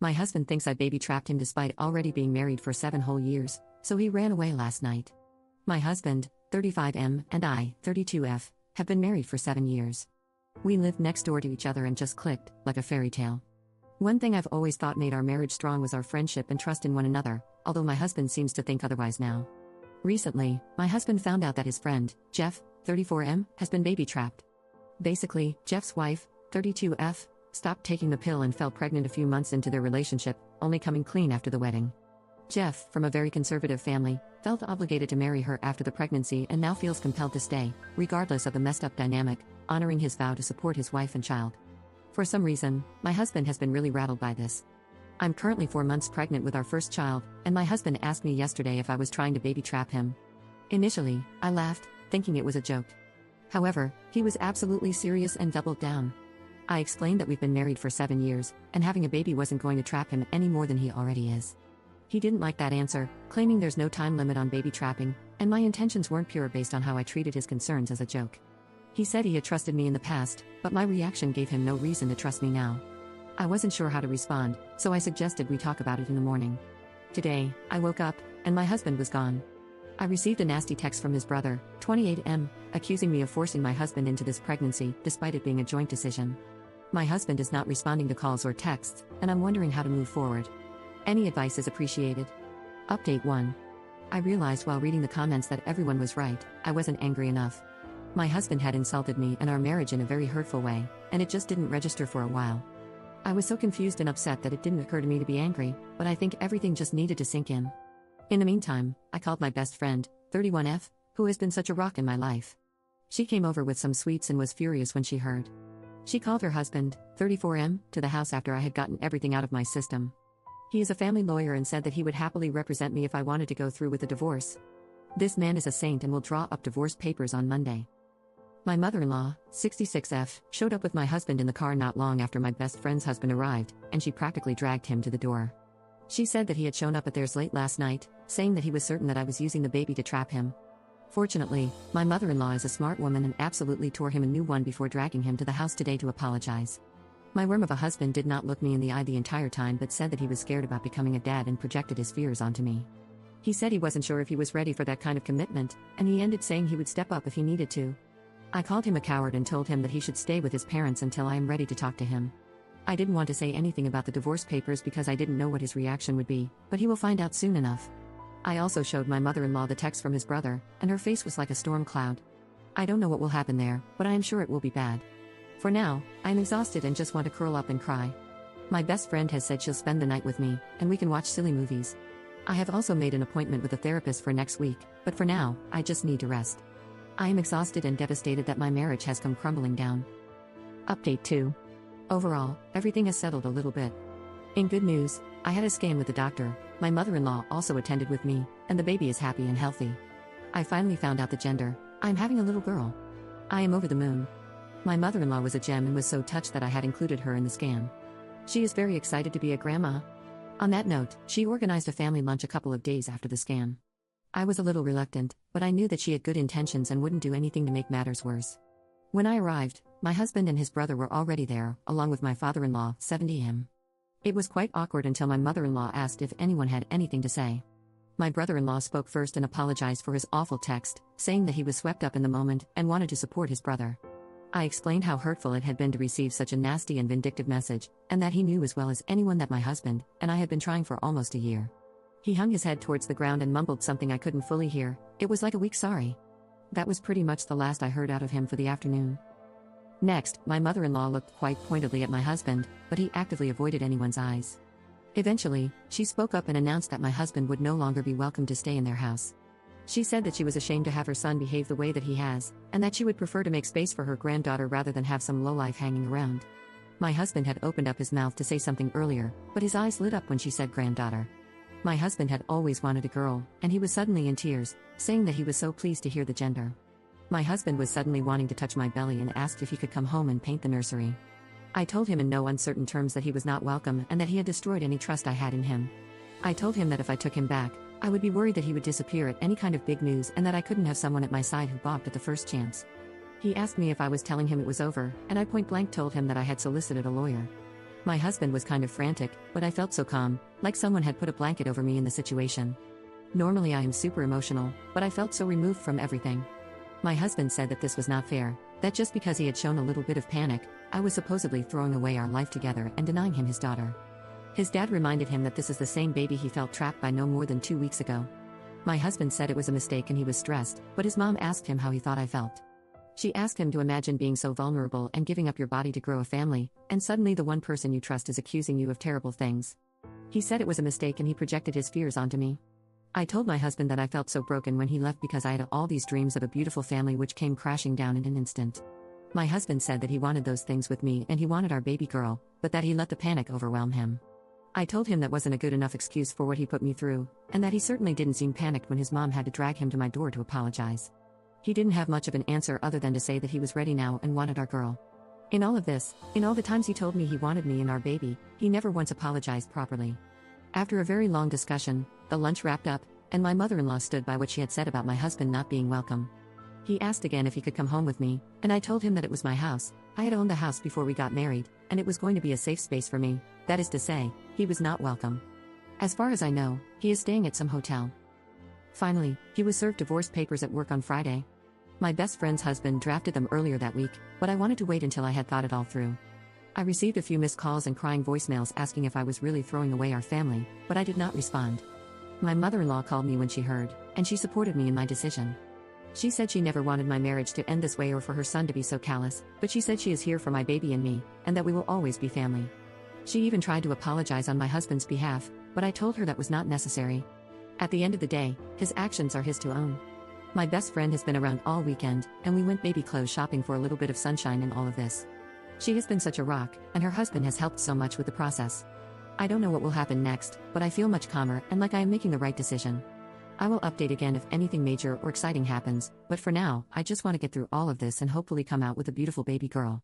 My husband thinks I baby trapped him despite already being married for 7 whole years, so he ran away last night. My husband, 35M, and I, 32F, have been married for 7 years. We lived next door to each other and just clicked, like a fairy tale. One thing I've always thought made our marriage strong was our friendship and trust in one another, although my husband seems to think otherwise now. Recently, my husband found out that his friend, Jeff, 34M, has been baby trapped. Basically, Jeff's wife, 32F, stopped taking the pill and fell pregnant a few months into their relationship, only coming clean after the wedding. Jeff, from a very conservative family, felt obligated to marry her after the pregnancy and now feels compelled to stay, regardless of the messed up dynamic, honoring his vow to support his wife and child. For some reason, my husband has been really rattled by this. I'm currently 4 months pregnant with our first child, and my husband asked me yesterday if I was trying to baby trap him. Initially, I laughed, thinking it was a joke. However, he was absolutely serious and doubled down. I explained that we've been married for 7 years, and having a baby wasn't going to trap him any more than he already is. He didn't like that answer, claiming there's no time limit on baby trapping, and my intentions weren't pure based on how I treated his concerns as a joke. He said he had trusted me in the past, but my reaction gave him no reason to trust me now. I wasn't sure how to respond, so I suggested we talk about it in the morning. Today, I woke up, and my husband was gone. I received a nasty text from his brother, 28M, accusing me of forcing my husband into this pregnancy, despite it being a joint decision. My husband is not responding to calls or texts, and I'm wondering how to move forward. Any advice is appreciated. Update 1. I realized while reading the comments that everyone was right, I wasn't angry enough. My husband had insulted me and our marriage in a very hurtful way, and it just didn't register for a while. I was so confused and upset that it didn't occur to me to be angry, but I think everything just needed to sink in. In the meantime, I called my best friend, 31F, who has been such a rock in my life. She came over with some sweets and was furious when she heard. She called her husband, 34M, to the house after I had gotten everything out of my system. He is a family lawyer and said that he would happily represent me if I wanted to go through with the divorce. This man is a saint and will draw up divorce papers on Monday. My mother-in-law, 66F, showed up with my husband in the car not long after my best friend's husband arrived, and she practically dragged him to the door. She said that he had shown up at theirs late last night, saying that he was certain that I was using the baby to trap him. Fortunately, my mother-in-law is a smart woman and absolutely tore him a new one before dragging him to the house today to apologize. My worm of a husband did not look me in the eye the entire time but said that he was scared about becoming a dad and projected his fears onto me. He said he wasn't sure if he was ready for that kind of commitment, and he ended saying he would step up if he needed to. I called him a coward and told him that he should stay with his parents until I am ready to talk to him. I didn't want to say anything about the divorce papers because I didn't know what his reaction would be, but he will find out soon enough. I also showed my mother-in-law the text from his brother, and her face was like a storm cloud. I don't know what will happen there, but I am sure it will be bad. For now, I am exhausted and just want to curl up and cry. My best friend has said she'll spend the night with me, and we can watch silly movies. I have also made an appointment with a therapist for next week, but for now, I just need to rest. I am exhausted and devastated that my marriage has come crumbling down. Update 2. Overall, everything has settled a little bit. In good news, I had a scan with the doctor, my mother-in-law also attended with me, and the baby is happy and healthy. I finally found out the gender. I'm having a little girl. I am over the moon. My mother-in-law was a gem and was so touched that I had included her in the scan. She is very excited to be a grandma. On that note, she organized a family lunch a couple of days after the scan. I was a little reluctant, but I knew that she had good intentions and wouldn't do anything to make matters worse. When I arrived, my husband and his brother were already there, along with my father-in-law, 70M. It was quite awkward until my mother-in-law asked if anyone had anything to say. My brother-in-law spoke first and apologized for his awful text, saying that he was swept up in the moment and wanted to support his brother. I explained how hurtful it had been to receive such a nasty and vindictive message, and that he knew as well as anyone that my husband and I had been trying for almost a year. He hung his head towards the ground and mumbled something I couldn't fully hear. It was like a weak sorry. That was pretty much the last I heard out of him for the afternoon. Next, my mother-in-law looked quite pointedly at my husband, but he actively avoided anyone's eyes. Eventually, she spoke up and announced that my husband would no longer be welcome to stay in their house. She said that she was ashamed to have her son behave the way that he has, and that she would prefer to make space for her granddaughter rather than have some lowlife hanging around. My husband had opened up his mouth to say something earlier, but his eyes lit up when she said granddaughter. My husband had always wanted a girl, and he was suddenly in tears, saying that he was so pleased to hear the gender. My husband was suddenly wanting to touch my belly and asked if he could come home and paint the nursery. I told him in no uncertain terms that he was not welcome and that he had destroyed any trust I had in him. I told him that if I took him back, I would be worried that he would disappear at any kind of big news and that I couldn't have someone at my side who balked at the first chance. He asked me if I was telling him it was over, and I point blank told him that I had solicited a lawyer. My husband was kind of frantic, but I felt so calm, like someone had put a blanket over me in the situation. Normally I am super emotional, but I felt so removed from everything. My husband said that this was not fair, that just because he had shown a little bit of panic, I was supposedly throwing away our life together and denying him his daughter. His dad reminded him that this is the same baby he felt trapped by no more than 2 weeks ago. My husband said it was a mistake and he was stressed, but his mom asked him how he thought I felt. She asked him to imagine being so vulnerable and giving up your body to grow a family, and suddenly the one person you trust is accusing you of terrible things. He said it was a mistake and he projected his fears onto me. I told my husband that I felt so broken when he left because I had all these dreams of a beautiful family which came crashing down in an instant. My husband said that he wanted those things with me and he wanted our baby girl, but that he let the panic overwhelm him. I told him that wasn't a good enough excuse for what he put me through, and that he certainly didn't seem panicked when his mom had to drag him to my door to apologize. He didn't have much of an answer other than to say that he was ready now and wanted our girl. In all of this, in all the times he told me he wanted me and our baby, he never once apologized properly. After a very long discussion, the lunch wrapped up, and my mother-in-law stood by what she had said about my husband not being welcome. He asked again if he could come home with me, and I told him that it was my house. I had owned the house before we got married, and it was going to be a safe space for me. That is to say, he was not welcome. As far as I know, he is staying at some hotel. Finally, he was served divorce papers at work on Friday. My best friend's husband drafted them earlier that week, but I wanted to wait until I had thought it all through. I received a few missed calls and crying voicemails asking if I was really throwing away our family, but I did not respond. My mother-in-law called me when she heard, and she supported me in my decision. She said she never wanted my marriage to end this way or for her son to be so callous, but she said she is here for my baby and me, and that we will always be family. She even tried to apologize on my husband's behalf, but I told her that was not necessary. At the end of the day, his actions are his to own. My best friend has been around all weekend, and we went baby clothes shopping for a little bit of sunshine in all of this. She has been such a rock, and her husband has helped so much with the process. I don't know what will happen next, but I feel much calmer and like I am making the right decision. I will update again if anything major or exciting happens, but for now, I just want to get through all of this and hopefully come out with a beautiful baby girl.